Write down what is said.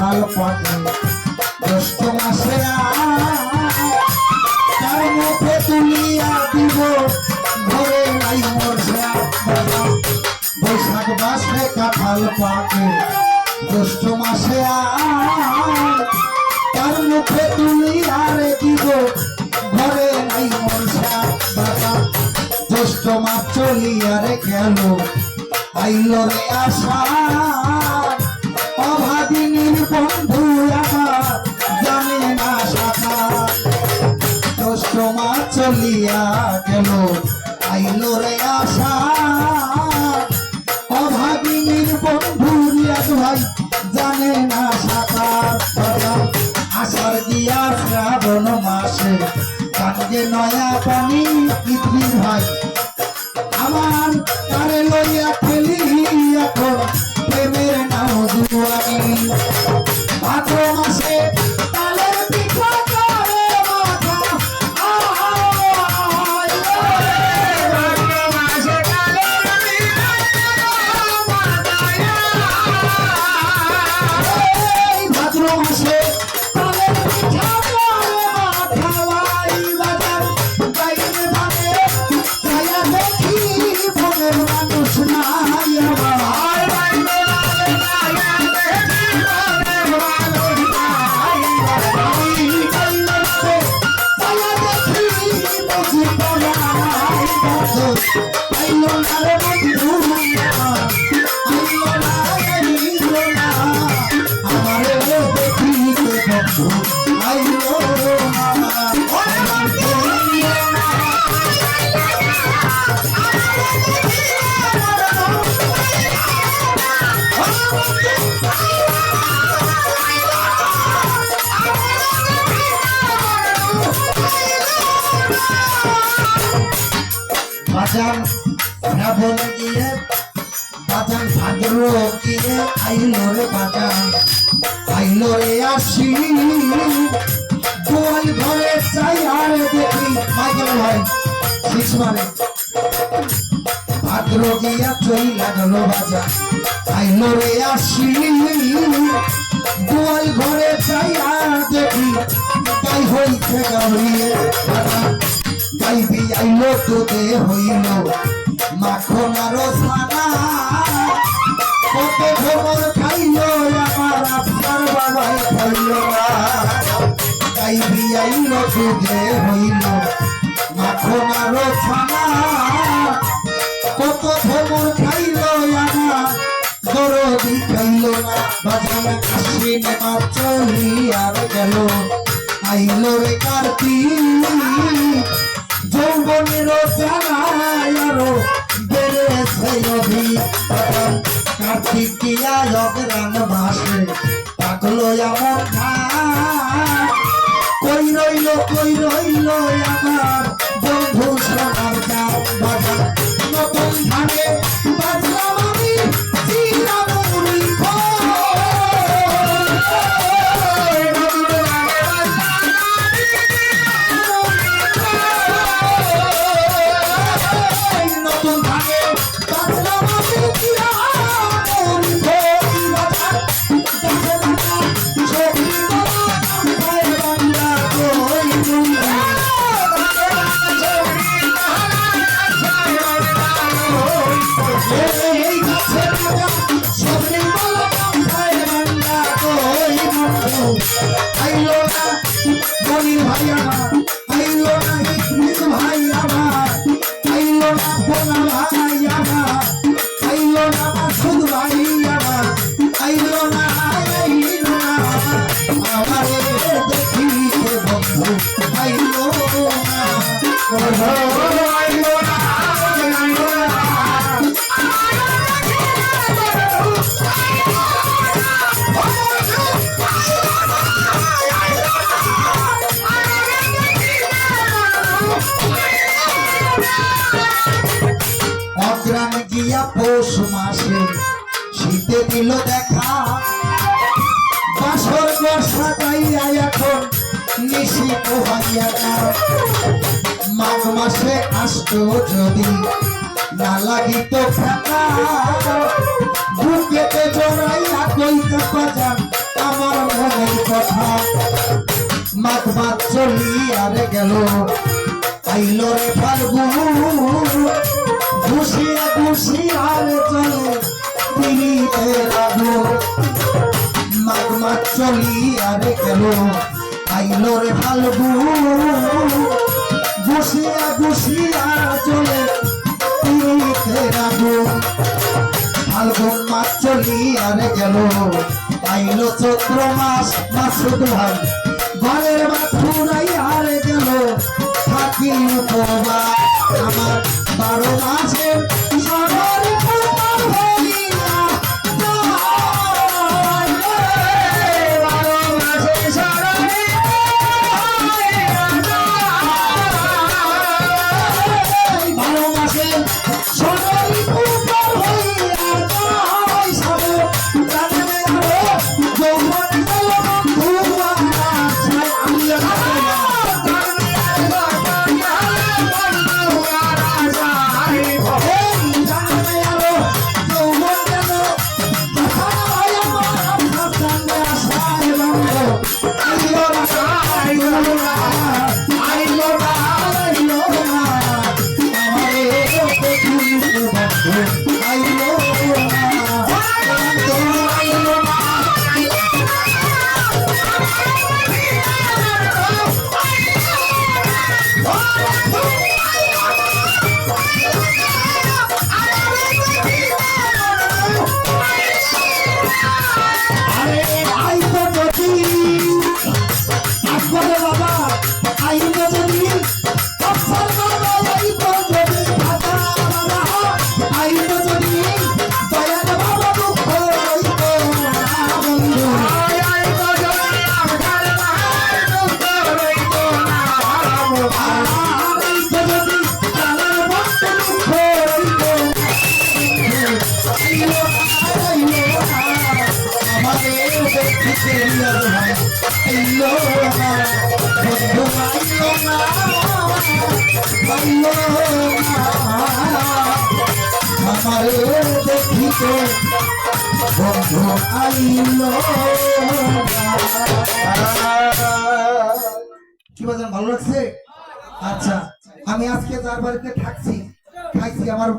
কাঁঠাল পাকে জ্যৈষ্ঠ মাসে তার মুখে তুলিয়া দিব ঘরে নাই মরছে বৈশাখ মাসে কাঁঠাল পাকে জ্যৈষ্ঠ মাসে তার মুখে তুলিয়া রে দিব ঘরে নাই মরছে বাবা জ্যৈষ্ঠ মাস চলিয়া রে গেল আইল রে আশা অভাগিনীর বন্ধু আমার জানে না শাখা জ্যৈষ্ঠ মাস চলিয়া গেল আইল রে আশা অভাগিনীর বন্ধু রিয়াজ ভাই জানে না শাখা আষাঢ় দিয়া শ্রাবণ মাসে কাটে নয়া পানি পৃথিবীর ভাই আমার তারে লইয়া খেলি এখন প্রেমের নাও দুয়ারি ভাদ্র মাসে তালের পিঠা করে মাথা ভাদ্র মাসে তালের পিঠা ভাদ্র মাসে তালের পিঠা করে মাথায় বাজার বাইরে ভাবে ছায়া দেখি মনের মানুষ নাই আমার বাজান শ্রাবণ গিয়ে বাজান ভাদ্র গিয়ে আইল রে বাজান আইল রে আসি গোয়াল ঘরে চাই আর দেখি মাইকেল ভাই শিশ মানে ভাদ্র গিয়া চই লাগলো বাজান আইল রে আসি গোয়াল ঘরে চাই আর দেখি তাই হইছে গাউরিয়ে বাজান গাইবি আইল তোদে হইল মাখন আরো ছানা কত খবর খাইল আমার আপনার বাবাই খাইল গাইবি আইল তোদে হইল মাখন আরো ছানা কত খবর খাইল আমার দরদি খাইল না বাজান আশ্বিন মাস চলিয়া গেল আইল রে কার্তিক যৌবনের জানায় আরো বেড়েছে অভিজ্ঞতা কার্তিক দিয়া অগ্রাণ মাসে পাগল আমার কই রইল আমার বন্ধু সোনার গান বাজার নতুন ধানে বাজলাম আমি চিরামুড়ি আইলো না মনির ভাই আমার আইলো না ইদ্রিস ভাই আমার আইলো না বোনা ভাই আমার আইলো না মাসুদ ভাই আমার আইলো না আমারে দেখিতে বন্ধু আইলো না আইলো না অগ্রাণ গিয়া পৌষ মাসে শীতে দিল দেখা বাসর সাজাইয়া এখন নিশি পোহাইয়া মাঘ মাসে আসতো যদি না লাগিত ফাঁকা বুকেতে জড়াইয়া কইতে বাজান আমার মনের কথা মাঘ মাস চলিয়া রে গেল আইলো রে ফাল্গুন ঘুষিয়া ঘুষিয়া রে চলে পিড়িতের আগুন মাঘ মাস চলিয়া রে গেল আইলো রে ফাল্গুন ঘুষিয়া ঘুষিয়া চলে পিড়িতের আগুন ফাল্গুন মাস চলিয়া রে গেল আইলো চৈত্র মাস মাসুদ ভাই ঘরের বাথুরাইয়া রে গেল থাকি উপবাস আমার 12 মাসে সবার কুমার হইয়া যায়। 12 মাসে সবার হইয়া যায়। 12 মাসে সবার কুমার হইয়া যায়। সবে জানে আরো যৌবন গেল বন্ধু আছে আমি দেখিতে বন্ধু আইল। কি বাজান ভালো লাগছে? আচ্ছা আমি আজকে যার বাড়িতে থাকছি খাইছি আমার